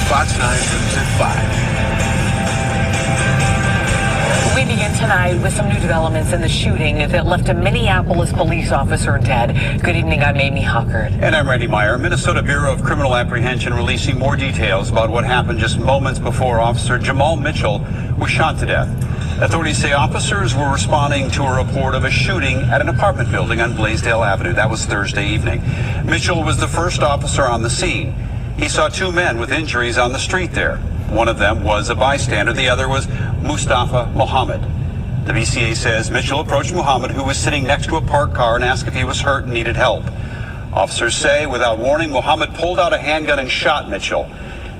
Fox 9 News at 5. We begin tonight with some new developments in the shooting that left a Minneapolis police officer dead. Good evening, I'm Amy Huckard. And I'm Randy Meyer. Minnesota Bureau of Criminal Apprehension releasing more details about what happened just moments before Officer Jamal Mitchell was shot to death. Authorities say officers were responding to a report of a shooting at an apartment building on Blaisdell Avenue. That was Thursday evening. Mitchell was the first officer on the scene. He saw two men with injuries on the street there. One of them was a bystander. The other was Mustafa Mohammed. The BCA says Mitchell approached Mohammed, who was sitting next to a parked car, and asked if he was hurt and needed help. Officers say without warning, Mohammed pulled out a handgun and shot Mitchell.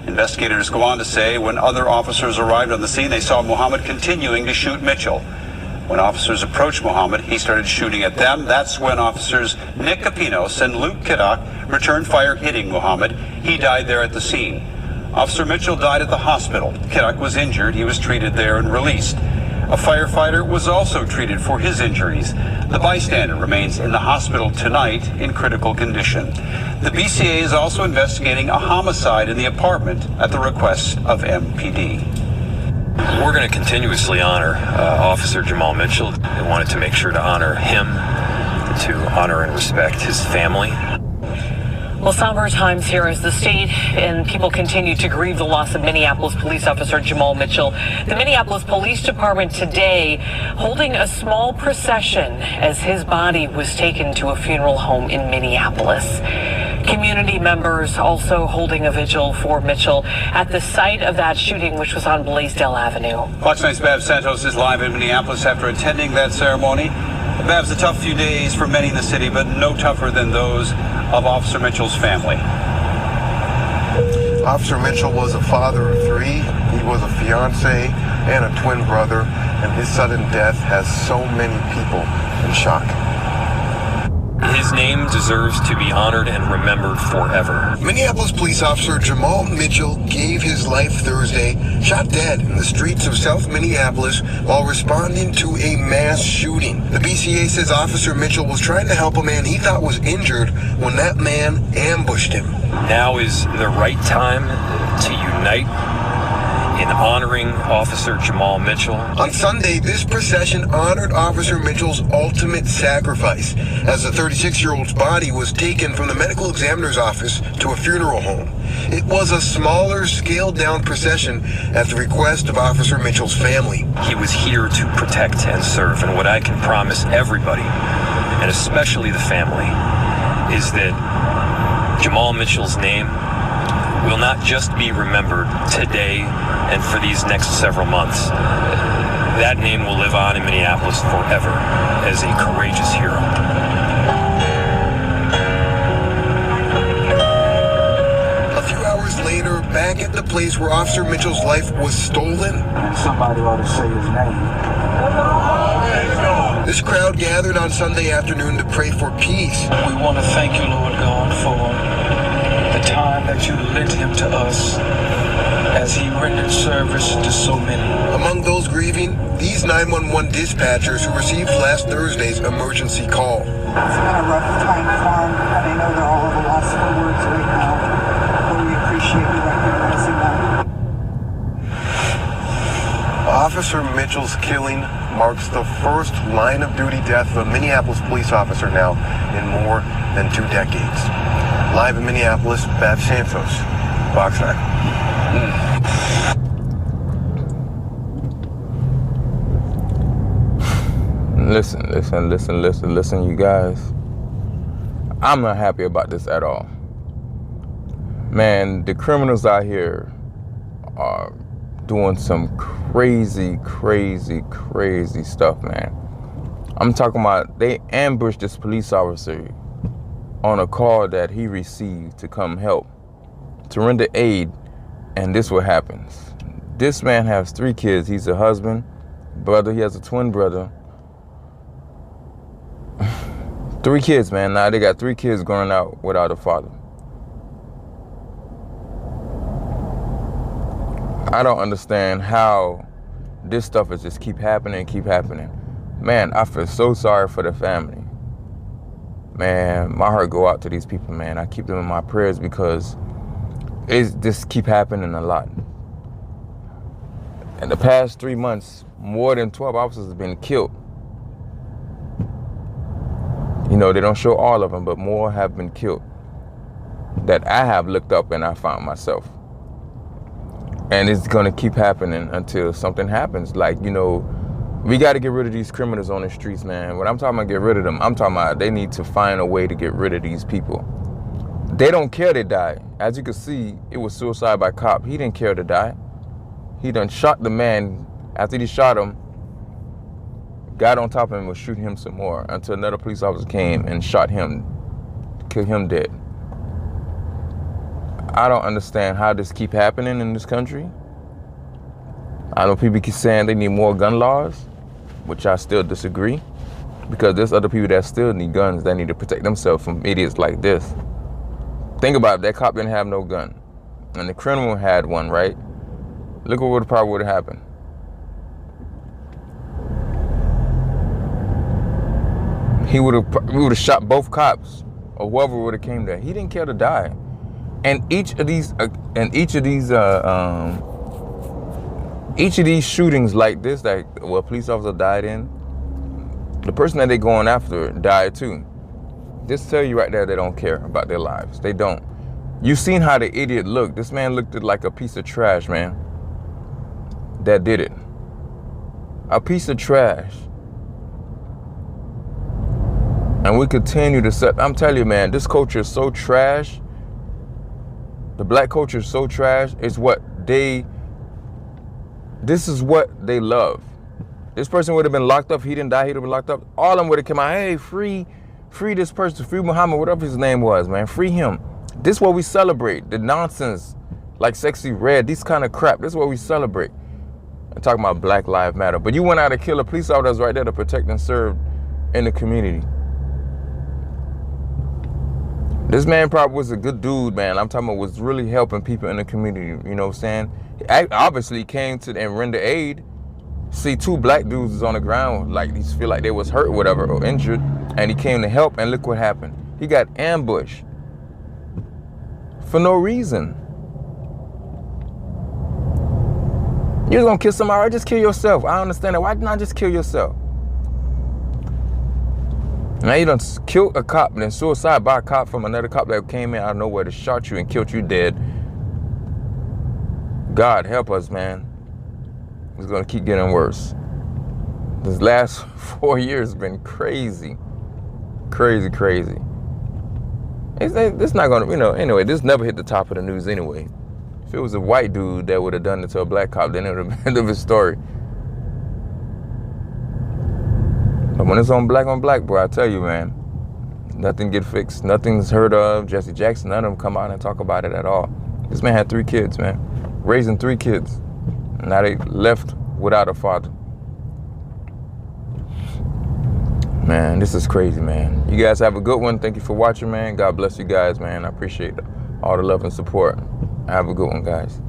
Investigators go on to say when other officers arrived on the scene, they saw Mohammed continuing to shoot Mitchell. When officers approached Mohammed, he started shooting at them. That's when officers Nick Capinos and Luke Kiddock returned fire, hitting Mohammed. He died there at the scene. Officer Mitchell died at the hospital. Kiddock was injured. He was treated there and released. A firefighter was also treated for his injuries. The bystander remains in the hospital tonight in critical condition. The BCA is also investigating a homicide in the apartment at the request of MPD. We're going to continuously honor Officer Jamal Mitchell. We wanted to make sure to honor him, to honor and respect his family. Well, somber times here as the state and people continue to grieve the loss of Minneapolis police officer Jamal Mitchell. The Minneapolis Police Department today holding a small procession as his body was taken to a funeral home in Minneapolis. Community members also holding a vigil for Mitchell at the site of that shooting, which was on Blaisdell Avenue. Fox 9's Babs Santos is live in Minneapolis after attending that ceremony. Babs, a tough few days for many in the city, but no tougher than those of Officer Mitchell's family. Officer Mitchell was a father of three. He was a fiance and a twin brother, and his sudden death has so many people in shock. His name deserves to be honored and remembered forever. Minneapolis police officer Jamal Mitchell gave his life Thursday, shot dead in the streets of South Minneapolis while responding to a mass shooting. The BCA says Officer Mitchell was trying to help a man he thought was injured when that man ambushed him. Now is the right time to unite in honoring Officer Jamal Mitchell. On Sunday, this procession honored Officer Mitchell's ultimate sacrifice as the 36-year-old's body was taken from the medical examiner's office to a funeral home. It was a smaller, scaled-down procession at the request of Officer Mitchell's family. He was here to protect and serve, and what I can promise everybody, and especially the family, is that Jamal Mitchell's name will not just be remembered today and for these next several months. That name will live on in Minneapolis forever as a courageous hero. A few hours later, back at the place where Officer Mitchell's life was stolen, somebody ought to say his name. This crowd gathered on Sunday afternoon to pray for peace. We want to thank you, Lord God, for the time that you lent him to us as he rendered service to so many. Among those grieving, these 911 dispatchers who received last Thursday's emergency call. It's been a rough time for him, and I know they're all at a loss for words right now, but we appreciate you recognizing that. Officer Mitchell's killing marks the first line-of-duty death of a Minneapolis police officer now in more than 2 decades. Live in Minneapolis, Babs Santos, Fox 9. Listen, you guys. I'm not happy about this at all. Man, the criminals out here are doing some crazy stuff, man. I'm talking about they ambushed this police officer on a call that he received to come help, to render aid, and this what happens. This man has 3 kids. He's a husband, brother. He has a twin brother. 3 kids, man. Now they got 3 kids growing out without a father. I don't understand how this stuff is just keep happening. Man, I feel so sorry for the family. Man, my heart go out to these people, man. I keep them in my prayers because It's just keep happening a lot. In the past 3 months, more than 12 officers have been killed. You know, they don't show all of them, but more have been killed that I have looked up and I found myself. And it's going to keep happening until something happens. Like, you know, we got to get rid of these criminals on the streets, man. When I'm talking about get rid of them, I'm talking about they need to find a way to get rid of these people. They don't care they died. As you can see, it was suicide by cop. He didn't care to die. He done shot the man. After he shot him, got on top of him and was shooting him some more until another police officer came and shot him, killed him dead. I don't understand how this keep happening in this country. I know people keep saying they need more gun laws, which I still disagree, because there's other people that still need guns that need to protect themselves from idiots like this. Think about it, that cop didn't have no gun, and the criminal had one, right? Look what probably would have happened. We would have shot both cops, or whoever would have came there. He didn't care to die. And each of these shootings like this, that a police officer died in, the person that they going after died too. This tell you right there they don't care about their lives. They don't. You seen how the idiot looked. This man looked like a piece of trash, man. That did it. A piece of trash. And we continue to set. I'm telling you, man, this culture is so trash. The black culture is so trash. This is what they love. This person would have been locked up. He didn't die. He'd have been locked up. All of them would have come out. Hey, free this person. Free Muhammad, whatever his name was, man. Free him. This is what we celebrate. The nonsense, like Sexy Red, these kind of crap. This is what we celebrate. I'm talking about Black Lives Matter. But you went out to kill a police officer that's right there to protect and serve in the community. This man probably was a good dude, man. I'm talking about was really helping people in the community. You know what I'm saying? He obviously came to and render aid. See, two black dudes is on the ground, like these feel like they was hurt or whatever, or injured, and he came to help, and look what happened. He got ambushed for no reason. You're gonna kill somebody, or just kill yourself. I don't understand that. Why not just kill yourself? Now you done killed a cop and then suicide by a cop from another cop that came in out of nowhere to shot you and killed you dead. God help us, man. It's gonna keep getting worse. This last 4 years has been crazy. Crazy, crazy. It's not gonna, you know, anyway, this never hit the top of the news anyway. If it was a white dude that would have done it to a black cop, then it would have been the end of his story. But when it's on black, bro, I tell you, man, nothing get fixed. Nothing's heard of. Jesse Jackson, none of them come out and talk about it at all. This man had 3 kids, man. Raising 3 kids. Now they left without a father. Man, this is crazy, man. You guys have a good one. Thank you for watching, man. God bless you guys, man. I appreciate all the love and support. Have a good one, guys.